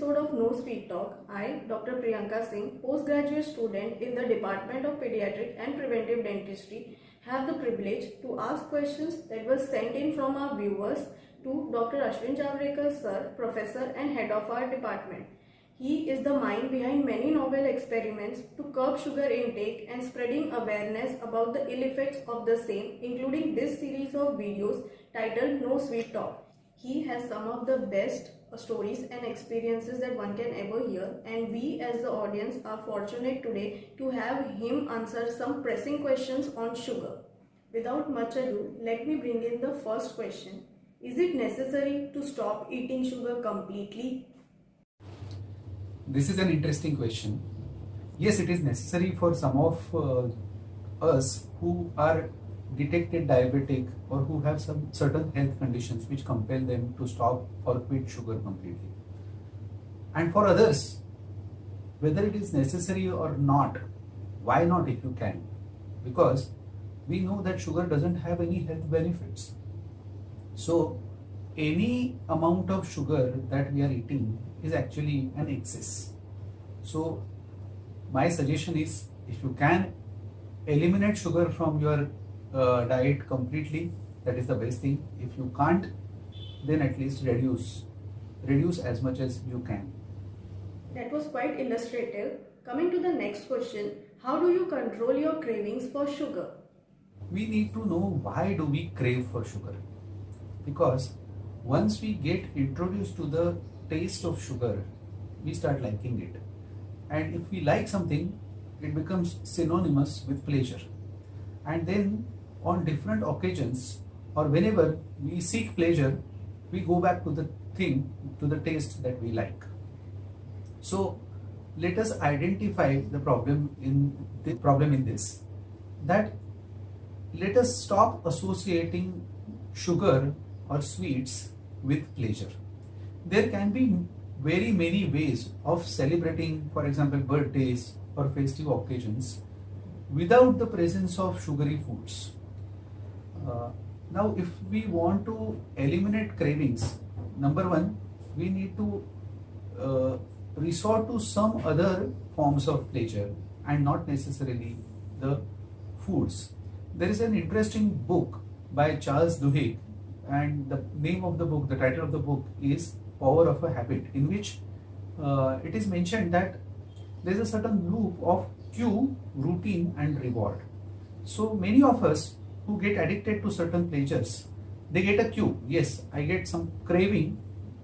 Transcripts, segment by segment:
episode of No Sweet Talk. I, Dr. Priyanka Singh, postgraduate student in the Department of Pediatric and Preventive Dentistry, have the privilege to ask questions that were sent in from our viewers to Dr. Ashwin Javrekar sir, professor and head of our department. He is the mind behind many novel experiments to curb sugar intake and spreading awareness about the ill effects of the same, including this series of videos titled No Sweet Talk. He has some of the best stories and experiences that one can ever hear, and we as the audience are fortunate today to have him answer some pressing questions on sugar. Without much ado, let me bring in the first question. Is it necessary to stop eating sugar completely? This is an interesting question. Yes, it is necessary for some of us who are detected diabetic or who have some certain health conditions which compel them to stop or quit sugar completely. And for others, whether it is necessary or not, why not if you can? Because we know that sugar doesn't have any health benefits. So any amount of sugar that we are eating is actually an excess. So my suggestion is, if you can eliminate sugar from your diet completely, that is the best thing. If you can't, then at least reduce as much as you can. That was quite illustrative. Coming to the next question, how do you control your cravings for sugar? We need to know why do we crave for sugar, because once we get introduced to the taste of sugar, we start liking it, and if we like something, it becomes synonymous with pleasure, and then on different occasions or whenever we seek pleasure, we go back to the taste that we like. So let us identify the problem in this, that let us stop associating sugar or sweets with pleasure. There can be very many ways of celebrating, for example, birthdays or festive occasions without the presence of sugary foods. Now, if we want to eliminate cravings, number one, we need to resort to some other forms of pleasure and not necessarily the foods. There is an interesting book by Charles Duhigg, and the name of the book, the title of the book is Power of a Habit, in which it is mentioned that there is a certain loop of cue, routine and reward. So many of us who get addicted to certain pleasures, they get a cue. Yes, I get some craving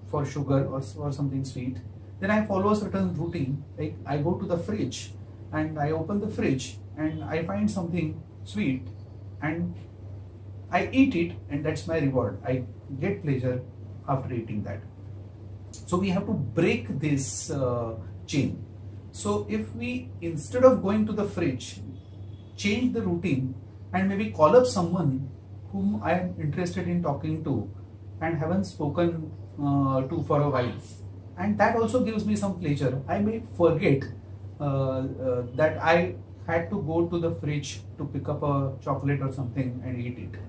for sugar or something sweet. Then I follow a certain routine. Like I go to the fridge and I open the fridge and I find something sweet and I eat it, and that's my reward. I get pleasure after eating that. So we have to break this chain. So if we, instead of going to the fridge, change the routine and maybe call up someone whom I am interested in talking to and haven't spoken to for a while, and that also gives me some pleasure. I may forget that I had to go to the fridge to pick up a chocolate or something and eat it.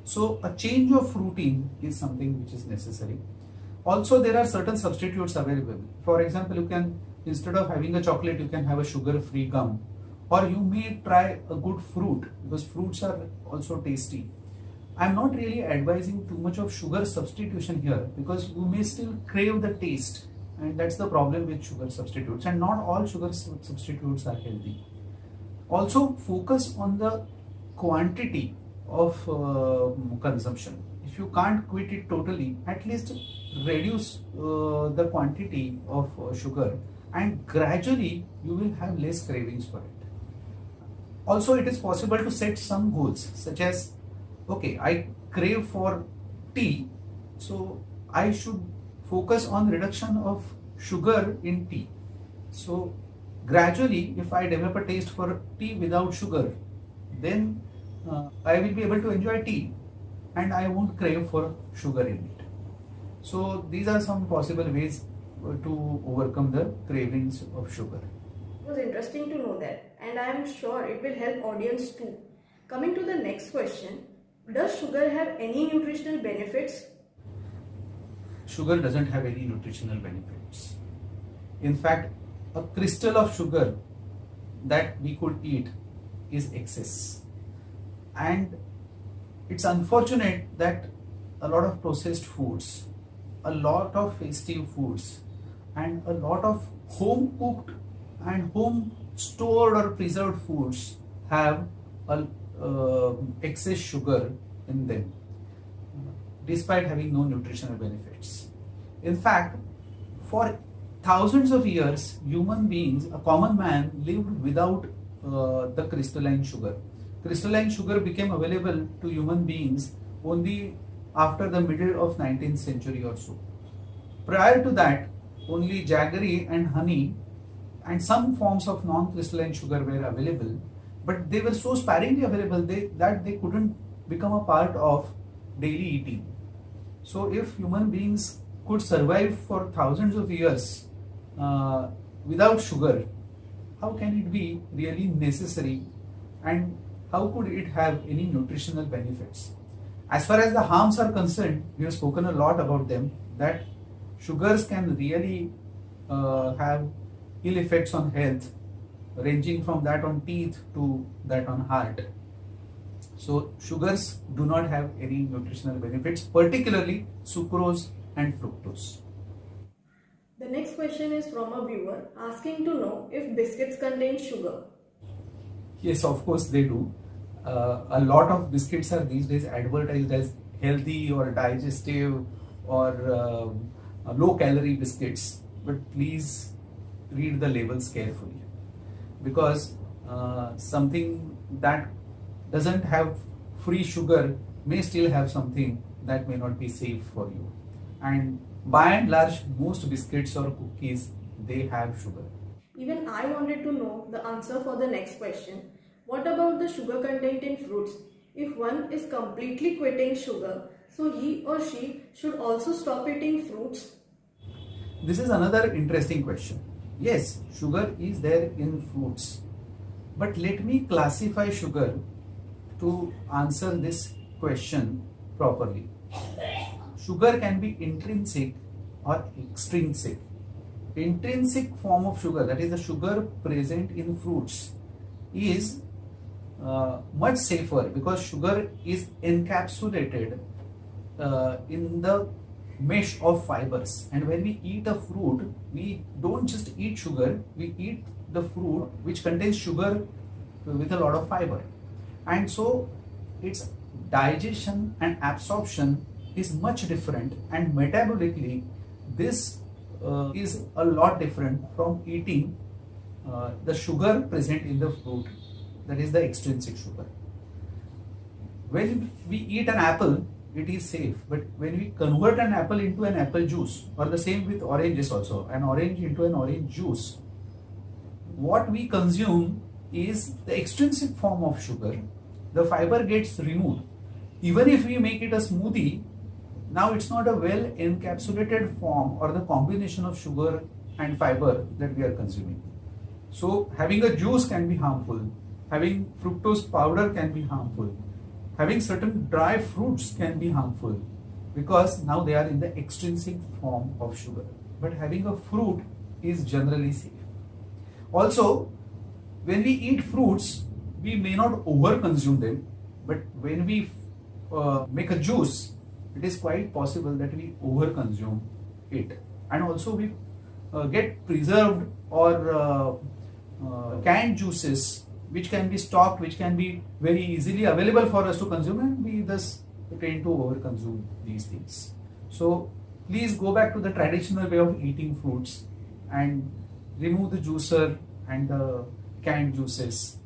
So a change of routine is something which is necessary. Also, there are certain substitutes available. For example, you can, instead of having a chocolate, you can have a sugar-free gum, or you may try a good fruit, because fruits are also tasty. I'm not really advising too much of sugar substitution here, because you may still crave the taste, and that's the problem with sugar substitutes, and not all sugar substitutes are healthy. Also, focus on the quantity of consumption. If you can't quit it totally, at least reduce the quantity of sugar, and gradually you will have less cravings for it. Also, it is possible to set some goals, such as, okay, I crave for tea, so I should focus on reduction of sugar in tea. So gradually, if I develop a taste for tea without sugar, then I will be able to enjoy tea and I won't crave for sugar in it. So these are some possible ways to overcome the cravings of sugar. It was interesting to know that, and I am sure it will help audience too. Coming to the next question, does sugar have any nutritional benefits? Sugar doesn't have any nutritional benefits. In fact, a crystal of sugar that we could eat is excess. And it's unfortunate that a lot of processed foods, a lot of festive foods, and a lot of home cooked and home stored or preserved foods have excess sugar in them, despite having no nutritional benefits. In fact, for thousands of years, human beings, a common man, lived without the crystalline sugar. Crystalline sugar became available to human beings only after the middle of 19th century or so. Prior to that, only jaggery and honey and some forms of non-crystalline sugar were available, but they were so sparingly available that they couldn't become a part of daily eating. So if human beings could survive for thousands of years without sugar, how can it be really necessary, and how could it have any nutritional benefits? As far as the harms are concerned, we have spoken a lot about them, that sugars can really have ill effects on health, ranging from that on teeth to that on heart. So sugars do not have any nutritional benefits, particularly sucrose and fructose. The next question is from a viewer asking to know if biscuits contain sugar. Yes, of course they do. A lot of biscuits are these days advertised as healthy or digestive or low calorie biscuits, but please read the labels carefully, because something that doesn't have free sugar may still have something that may not be safe for you. And by and large, most biscuits or cookies, they have sugar. Even I wanted to know the answer for the next question. What about the sugar content in fruits? If one is completely quitting sugar, so he or she should also stop eating fruits? This is another interesting question. Yes, sugar is there in fruits, but let me classify sugar to answer this question properly. Sugar can be intrinsic or extrinsic. Intrinsic form of sugar, that is the sugar present in fruits, is much safer because sugar is encapsulated in the mesh of fibers, and when we eat a fruit, we don't just eat sugar, we eat the fruit which contains sugar with a lot of fiber, and so its digestion and absorption is much different, and metabolically this is a lot different from eating the sugar present in the fruit, that is the extrinsic sugar. When we eat an apple, it is safe, but when we convert an apple into an apple juice, or the same with oranges also, an orange into an orange juice, what we consume is the extrinsic form of sugar. The fiber gets removed. Even if we make it a smoothie, now it's not a well encapsulated form or the combination of sugar and fiber that we are consuming. So having a juice can be harmful, having fructose powder can be harmful, having certain dry fruits can be harmful, because now they are in the extrinsic form of sugar. But having a fruit is generally safe. Also, when we eat fruits, we may not over consume them, but when we make a juice, it is quite possible that we over consume it. And also we get preserved or canned juices which can be stocked, which can be very easily available for us to consume, and we thus tend to over consume these things. So please go back to the traditional way of eating fruits and remove the juicer and the canned juices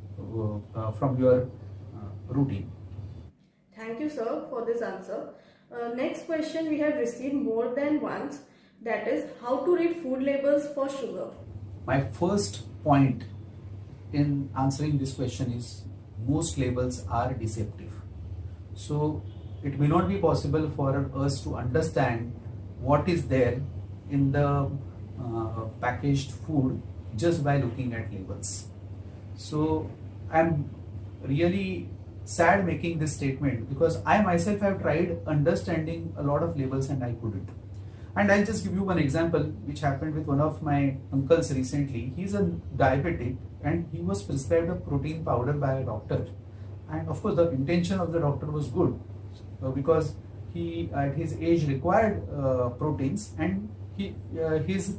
from your routine. Thank you, sir, for this answer. Next question we have received more than once, that is how to read food labels for sugar. My first point in answering this question is most labels are deceptive. So it may not be possible for us to understand what is there in the packaged food just by looking at labels. So I'm really sad making this statement, because I myself have tried understanding a lot of labels and I couldn't. And I'll just give you one example which happened with one of my uncles recently. He's a diabetic and he was prescribed a protein powder by a doctor. And of course the intention of the doctor was good because he at his age required proteins, and his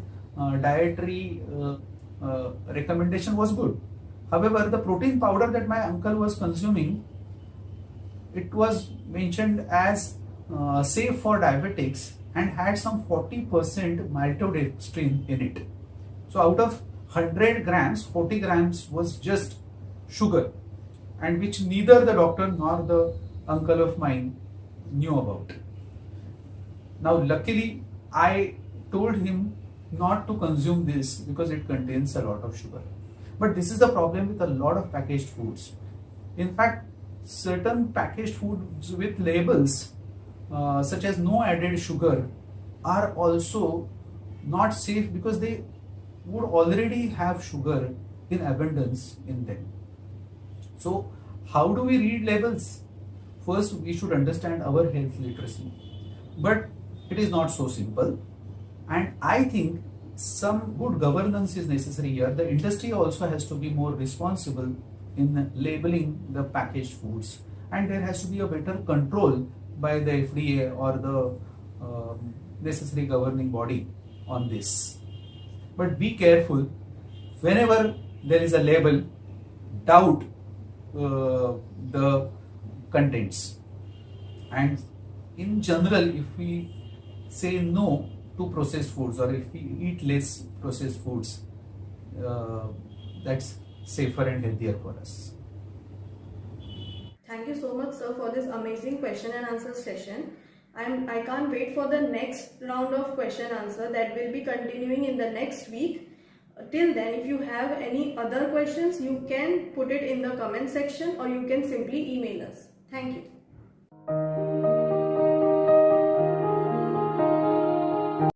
dietary recommendation was good. However, the protein powder that my uncle was consuming, it was mentioned as safe for diabetics and had some 40% maltodextrin in it. So out of 100 grams, 40 grams was just sugar, and which neither the doctor nor the uncle of mine knew about. Now luckily I told him not to consume this because it contains a lot of sugar. But this is the problem with a lot of packaged foods. In fact, certain packaged foods with labels such as no added sugar are also not safe because they would already have sugar in abundance in them. So how do we read labels? First, we should understand our health literacy. But it is not so simple. And I think some good governance is necessary here. The industry also has to be more responsible in labeling the packaged foods. And there has to be a better control by the FDA or the necessary governing body on this. But be careful, whenever there is a label, doubt the contents. And in general, if we say no to processed foods, or if we eat less processed foods, that's safer and healthier for us. Thank you so much, sir, for this amazing question and answer session. I can't wait for the next round of question answer that will be continuing in the next week. Till then, if you have any other questions, you can put it in the comment section or you can simply email us. Thank you.